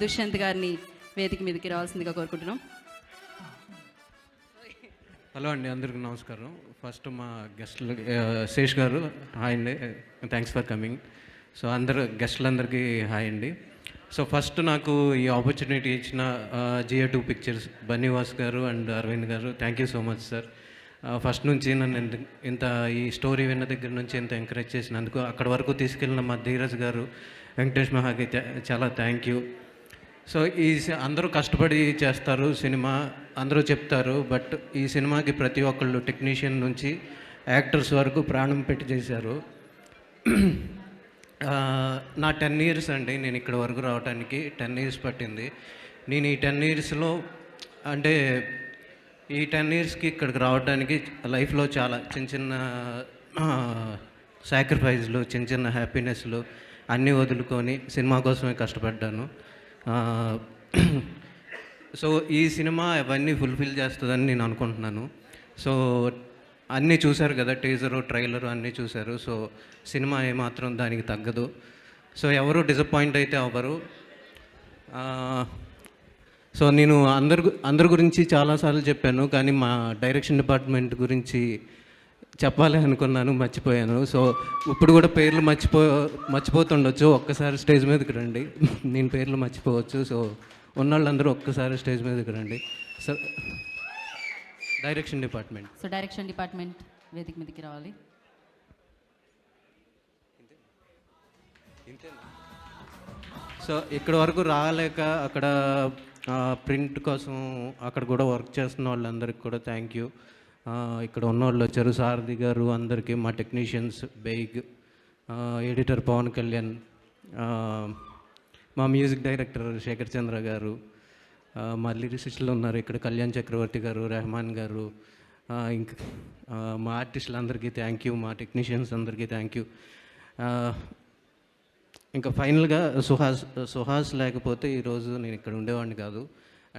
దుష్యంత్ గారిని వేదిక మీదకి రావాల్సిందిగా కోరుకుంటున్నాం. హలో అండి, అందరికీ నమస్కారం. ఫస్ట్ మా గెస్ట్లు శేష్ గారు హాయ్ అండి, థ్యాంక్స్ ఫర్ కమింగ్. సో అందరు గెస్టులందరికీ హాయ్ అండి. సో ఫస్ట్ నాకు ఈ ఆపర్చునిటీ ఇచ్చిన GA2 పిక్చర్స్ బన్నీవాస్ గారు అండ్ అరవింద్ గారు, thank you so much sir. First నుంచి నన్ను ఇంత ఈ స్టోరీ విన్న దగ్గర నుంచి ఇంత ఎంకరేజ్ చేసినందుకు, అక్కడ వరకు తీసుకెళ్ళిన మా ధీరజ్ గారు, వెంకటేష్ మహాకి చాలా థ్యాంక్ యూ. సో అందరూ కష్టపడి చేస్తారు సినిమా, అందరూ చెప్తారు, బట్ ఈ సినిమాకి ప్రతి ఒక్కళ్ళు టెక్నీషియన్ నుంచి యాక్టర్స్ వరకు ప్రాణం పెట్టి చేశారు. నా 10 years అండి నేను ఇక్కడ వరకు రావడానికి 10 years పట్టింది. నేను ఈ 10 yearsలో అంటే ఈ 10 yearsకి ఇక్కడికి రావడానికి లైఫ్లో చాలా చిన్న చిన్న సాక్రిఫైస్లు, చిన్న చిన్న హ్యాపీనెస్లు అన్నీ వదులుకొని సినిమా కోసమే కష్టపడ్డాను. సో ఈ సినిమా అవన్నీ ఫుల్ఫిల్ చేస్తుందని నేను అనుకుంటున్నాను. సో అన్నీ చూశారు కదా, టీజరు ట్రైలరు అన్నీ చూశారు. సో సినిమా ఏమాత్రం దానికి తగ్గదు. సో ఎవరు డిసప్పాయింట్ అయితే అవ్వరు. సో నేను అందరి గురించి చాలాసార్లు చెప్పాను, కానీ మా డైరెక్షన్ డిపార్ట్మెంట్ గురించి చెప్పాలి అనుకున్నాను, మర్చిపోయాను. సో ఇప్పుడు కూడా పేర్లు మర్చిపోతుండొచ్చు. ఒక్కసారి స్టేజ్ మీదకి రండి, నేను పేర్లు మర్చిపోవచ్చు. సో ఉన్నోళ్ళందరూ ఒక్కసారి స్టేజ్ మీదకి రండి. సో డైరెక్షన్ డిపార్ట్మెంట్ వేదిక మీదకి రావాలి. సో ఇక్కడ వరకు రాలేక అక్కడ ప్రింట్ కోసం అక్కడ కూడా వర్క్ చేస్తున్న వాళ్ళందరికీ కూడా థ్యాంక్ యూ. ఇక్కడ ఉన్నవాళ్ళు వచ్చారు, సారథి గారు, అందరికీ, మా టెక్నీషియన్స్, బెయిగ్, ఎడిటర్ పవన్ కళ్యాణ్, మా మ్యూజిక్ డైరెక్టర్ శేఖర్ చంద్ర గారు, మా లిరిసిస్టులు ఉన్నారు ఇక్కడ, కళ్యాణ్ చక్రవర్తి గారు, రెహమాన్ గారు, ఇంకా మా ఆర్టిస్టులందరికీ థ్యాంక్ యూ, మా టెక్నీషియన్స్ అందరికీ థ్యాంక్ యూ. ఇంకా ఫైనల్గా సుహాస్ లేకపోతే ఈరోజు నేను ఇక్కడ ఉండేవాడిని కాదు.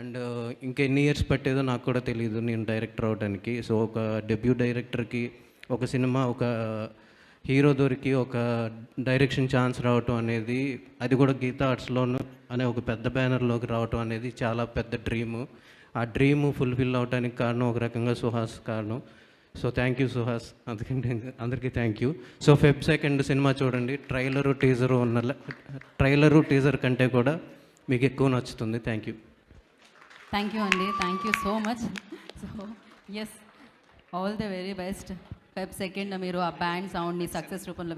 అండ్ ఇంకెన్ని ఇయర్స్ పట్టేదో నాకు కూడా తెలియదు నేను డైరెక్టర్ అవడానికి. సో ఒక డెబ్యూ డైరెక్టర్కి ఒక సినిమా, ఒక హీరో దొరికి ఒక డైరెక్షన్ ఛాన్స్ రావటం అనేది, అది కూడా గీతా ఆర్ట్స్లోను అనే ఒక పెద్ద బ్యానర్లోకి రావటం అనేది చాలా పెద్ద డ్రీము. ఆ డ్రీము ఫుల్ఫిల్ అవడానికి కారణం ఒక రకంగా సుహాస్ కారణం. సో థ్యాంక్ యూ సుహాస్, అందుకంటే అందరికీ థ్యాంక్ యూ. సో Feb 2 సినిమా చూడండి. ట్రైలరు టీజర్ కంటే కూడా మీకు ఎక్కువ నచ్చుతుంది. థ్యాంక్ యూ అండి, thank you so much. So yes, all the very best. Feb 2 మీరు ఆ బ్యాండ్ సౌండ్ని సక్సెస్ రూపంలో